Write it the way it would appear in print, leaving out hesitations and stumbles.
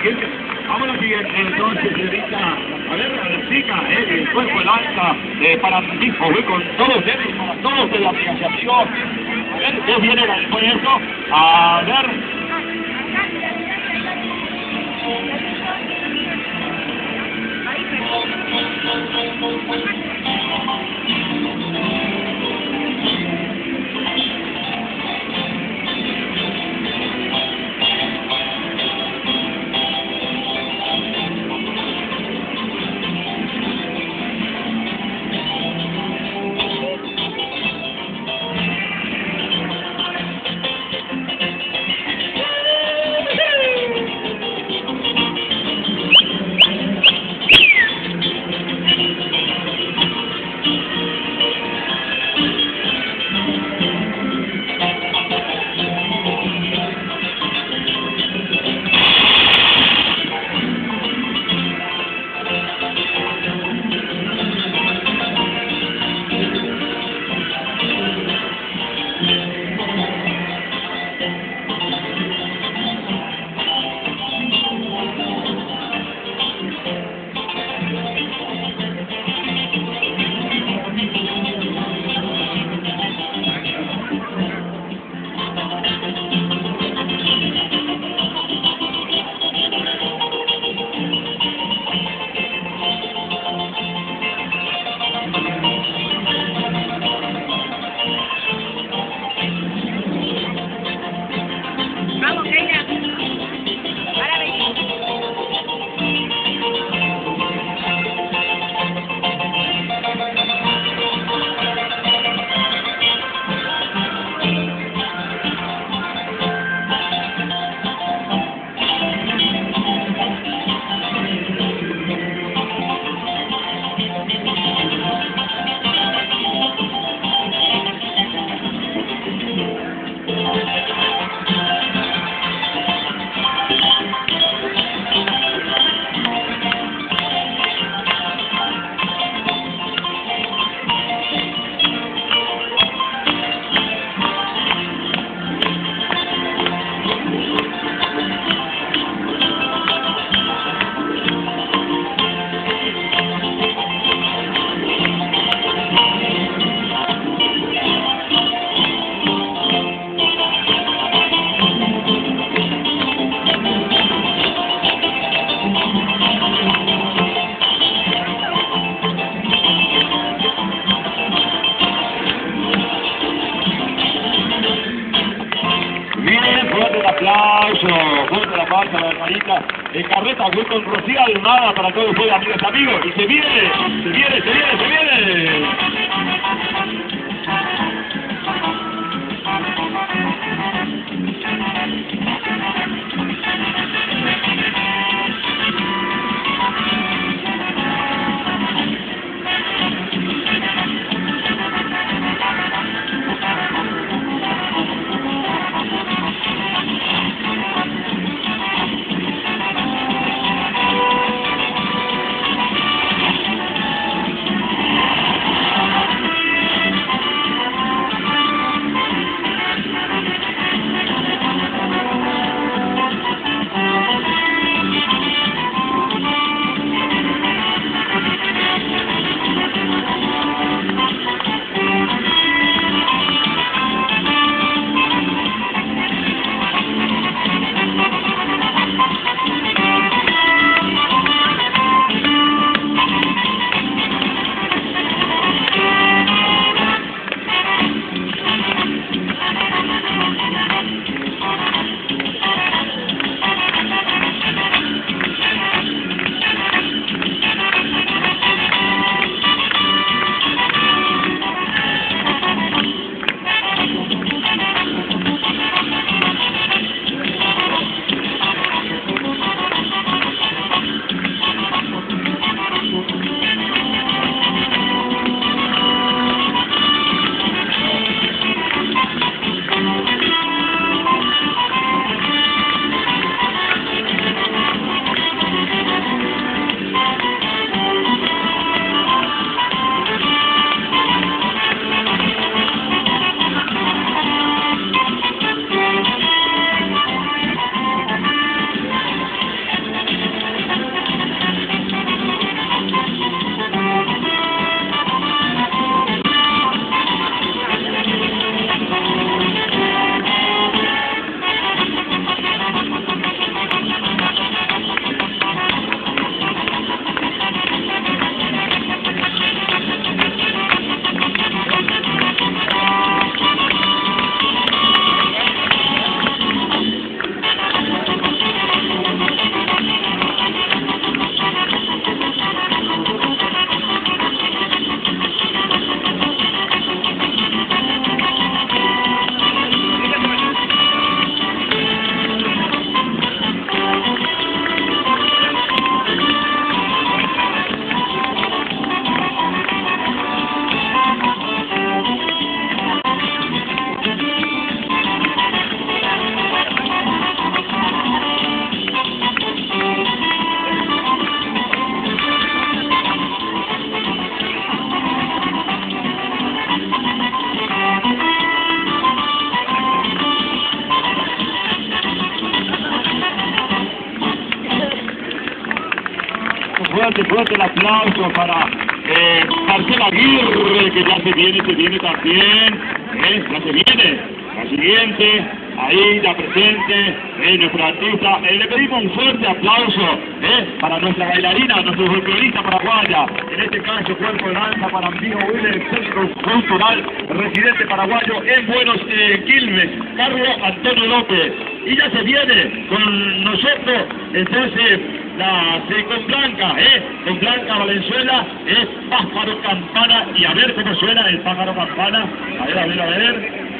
siguiente. Vamos a la siguiente, entonces, señorita. A ver, a la chica, el cuerpo, el alta, para atletismo, voy con todos ustedes, para todos de la asociación. A ver, ustedes vienen después de eso. A ver. Aplauso, fuerte la palma, la hermanita. En carreta fue con Rocío Almada para todos ustedes, amigas, amigos. Y se viene, se viene, se viene, se viene. fuerte, fuerte el aplauso para Marcela Aguirre, que ya se viene también, ya se viene, la siguiente, ahí ya presente, nuestra artista, le pedimos un fuerte aplauso para nuestra bailarina, nuestra folclorista paraguaya, en este caso cuerpo de danza para Ambino Willer, centro cultural, residente paraguayo en Buenos Quilmes, Carlos Antonio López, y ya se viene con nosotros, entonces, con Blanca Valenzuela, Pájaro Campana, y a ver cómo suena el Pájaro Campana, a ver.